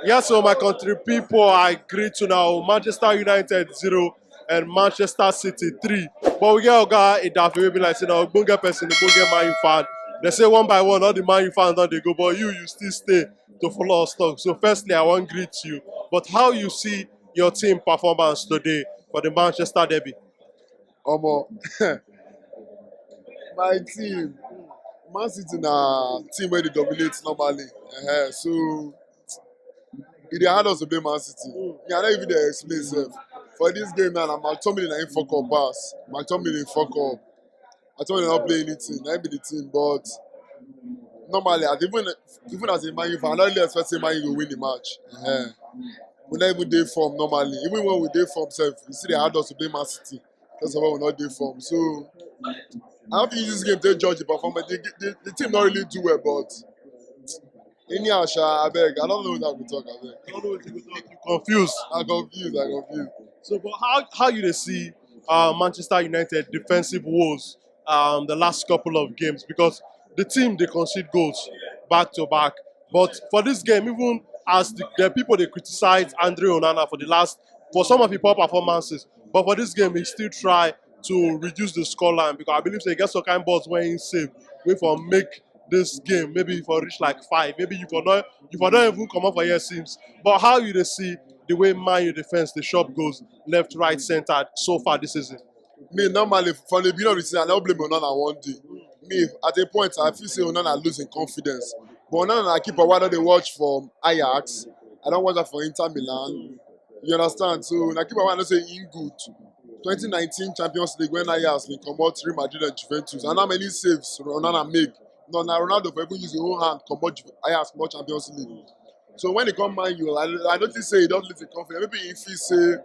Yes, so my country people, I agree to now Manchester United 0 and Manchester City 3. But we get a guy in that will be like, say, now, Bunga person, Bunga Man U fan. They say one by one, all the Man U fans don't they go, but you still stay to follow our stock. So, firstly, I want to greet you. But how you see your team performance today for the Manchester Derby? Omo, my team, Man City na team wey dey dominate normally. So e dey hard us to play Man City. Me, I no even dey explain sef. For dis game now, na McTominay na him fuck up pass. McTominay fuck up. McTominay no play anything. Na him be the team. But normally, even as a Man U fan, I no really expect say Man U go win the match. We no even dey form normally. Even when we dey form sef, e still dey hard us to play Man City. First of all, we no dey form. So I don't think this game take judge the performance. The team not really do well, but anyhow, I beg. I don't know what we talk. I beg. I don't know what you talk. You confused. I'm confused. I'm confused. So, but how you dey see Manchester United defensive woes the last couple of games because the team they concede goals back to back. But for this game, even as the people they criticize Andre Onana for some of the poor performances, but for this game he still try to reduce the scoreline because I believe they get some kind of balls when he save, wait for make this game maybe for reach like 5, maybe you for not even come up for your seems. But how you dey see the way Man U defense the shop goes left, right, center so far this season? Me normally from the beginning of the season, I don't blame Onana one day. Me at a point I feel say Onana losing confidence. But Onana na keeper why don't they watch from Ajax? I don't watch that for Inter Milan. You understand? So na keeper why I don't say in good. 2019 Champions League when Ajax been comot Real Madrid and Juventus. And how many saves Onana make? No, na Ronaldo for even use his own hand comot Ajax comot Champions League. So when he come Man U, I notice say he don't lose the confidence. Maybe if he say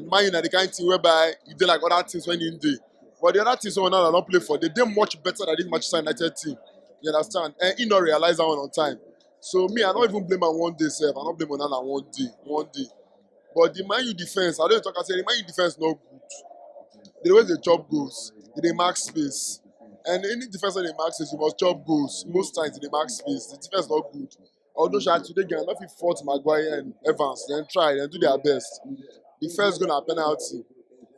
Man U na the kind team whereby he did like other teams when he did. But the other teams when Onana don't play for, they did much better than this Manchester United team. You understand? And he not realize that one on time. So me, I don't even blame him one day, sef. I don't blame Onana one day, one day. But the Man U defense, I don't talk. I say the Man U defense not good. The way they chop goals, they mark space. And any defense that they mark space, you must chop goals. Most times they mark space. The defense not good. Although today game, if you fought Maguire and Evans, then try and do their best. The first goal na penalty.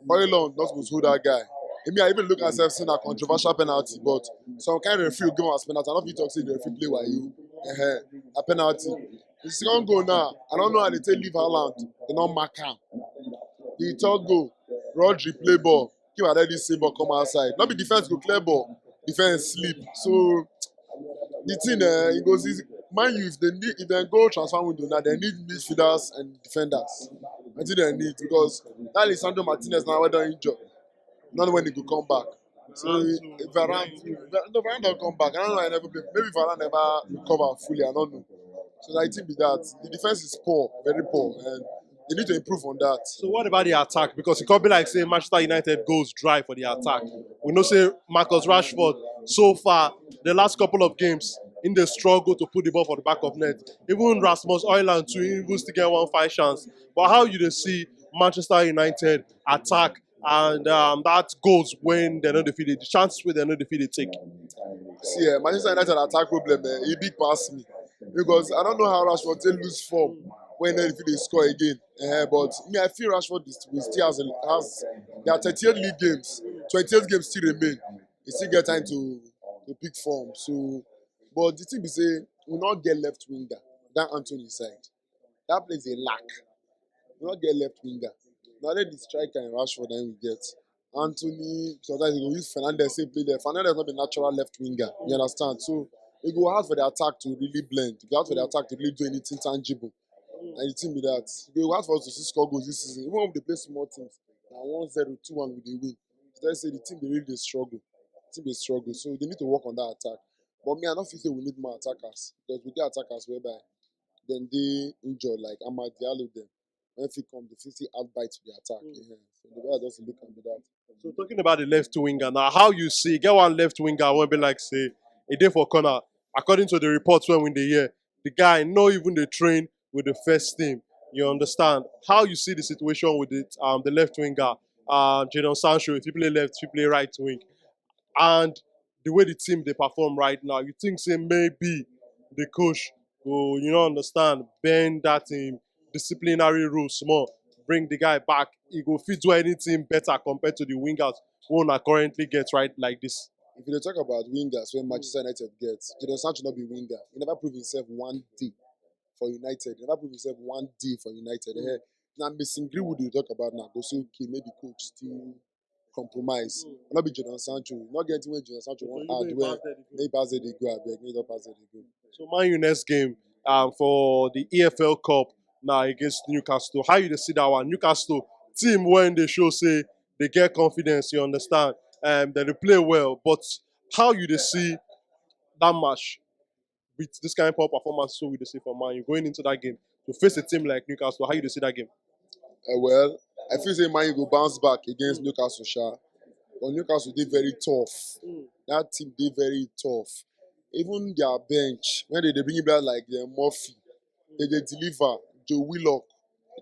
Haaland not supposed to hold that guy. I mean, I even look at myself saying a controversial penalty, but some kind of referee will give us penalty. I don't know if you talk say the referee play while you a penalty. The second goal now, I don't know how they take leave Haaland. They not mark him. The third goal, Rodri play ball. Keep let this same ball come outside. Not be defense go clear ball. Defense sleep. So the thing it goes easy. Man U if they go transfer window now, they need midfielders and defenders. I think they need because that Lisandro Martinez now whether injured. Not when he could come back. So Varane don't come back. I don't know. I never play. Maybe Varane never recover fully. I don't know. So I think be that the defense is poor, very poor, and they need to improve on that. So what about the attack? Because it could be like saying Manchester United goes dry for the attack. We know say Marcus Rashford so far the last couple of games in the struggle to put the ball for the back of net. Even Rasmus Haaland too, even still get 1-5 chance. But how you dey see Manchester United attack and that goals when they're not defeated, the chances where they're not defeated take. See, Manchester United attack problem, he big pass me because I don't know how Rashford take lose form when if they score again. But me, I feel Rashford will still has there are 38 league games, 28 games still remain. He still get time to pick form. So, but the thing is, say we not get left winger that Anthony side. That plays a lack. We not get left winger. Now let the striker and Rashford then we get. Anthony, sometimes he go use Fernandes, say play there. Fernandes not be natural left winger. You understand? So it go hard for the attack to really blend. It go hard for the attack to really do anything tangible. And the team be that. It go hard for us to see score goals this season. Even when they play small teams, now 1-0, 2-1 with the win. So let's say the team they really they struggle. The team they struggle. So they need to work on that attack. But me, I don't feel say we need more attackers. Because we get attackers whereby then they injured like Amad Diallo them. When it come, the 50 out bite to the attack. So the way I just look and be that. So talking about the left winger now, how you see get one left winger will be like say a day for corner. According to the reports when they hear, the guy not even the train with the first team. You understand how you see the situation with it, the left winger, Jadon Sancho. If you play left, if you play right wing, and the way the team they perform right now, you think say maybe the coach go, you know, understand, bend that disciplinary rule small, bring the guy back. He go fit do anything better compared to the wingers who una currently get right like this. If you dey talk about wingers when Mm. Manchester United get, Jadon Sancho not be winger. He never proved himself one day for United. He never proved himself one day for United. Mm. Now, Mason Greenwood you talk about now, go say, okay, maybe coach still compromise. Mm. Not be Jadon Sancho. Not getting when Jadon Sancho So want you know hard he where pass there, he go. maybe pass it they go, I beg, maybe don't pass it they go. So Man U next game for the EFL Cup now against Newcastle. How you dey see that one? Newcastle team when they show say they get confidence, you understand, that they play well. But how you dey see that match with this kind of poor performance? So we dey see for Man U going into that game to face a team like Newcastle. How you dey see that game? Well, I feel say Man U go bounce back against Mm. Newcastle, sha. But Newcastle dey very tough. Mm. That team dey very tough. Even their bench, when they bring back like Murphy, they deliver. Joe Willock,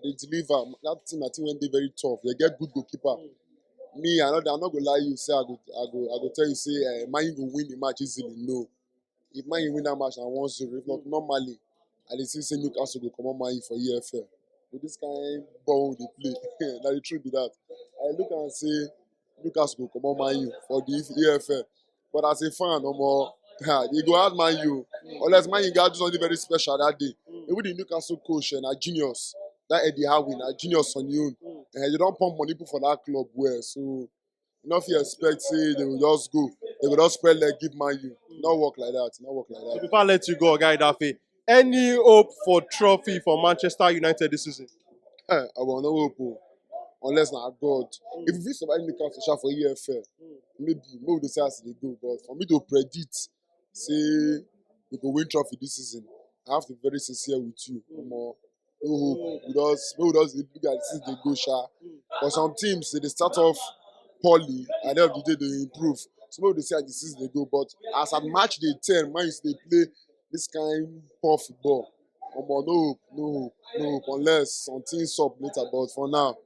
they deliver. That team, I think, when they very tough. They get good goalkeeper. Mm. Me, I'm not gonna lie you. Say I go tell you say Man U go win the match easily. No, if Man U win that match, na 1-0. If not, normally, I dey see say Newcastle go comot Man U for EFL. With this kind ball they play, na the truth be that. I look and say Newcastle go comot Man U for the EFL. But as a fan, no more, you go add Man U. Unless Man U got do something very special that day. Even the Newcastle coach na genius. That Eddie Howe na genius on your own. Mm. And they don't pump money put for that club well. So you know if you expect say they will just go, they will just spread leg give Man U. Not work like that. Not work like So that. before I let you go, Guy Daffy, any hope for trophy for Manchester United this season? I will no hope o. Unless na God. Mm. If you fit survive Newcastle sha for EFL, Mm. maybe we dey say as e dey go. But for me to predict say we go win trophy this season, I have to be very sincere with you. Omo, no hope. We just dey look at the season dey go sha. But some teams they start off poorly, at the end of the day they improve. So maybe they say as the season dey go. But as at match day 10, Man United dey play this kind poor football. Omo, no hope, no hope, no hope. Unless some things up later. But for now,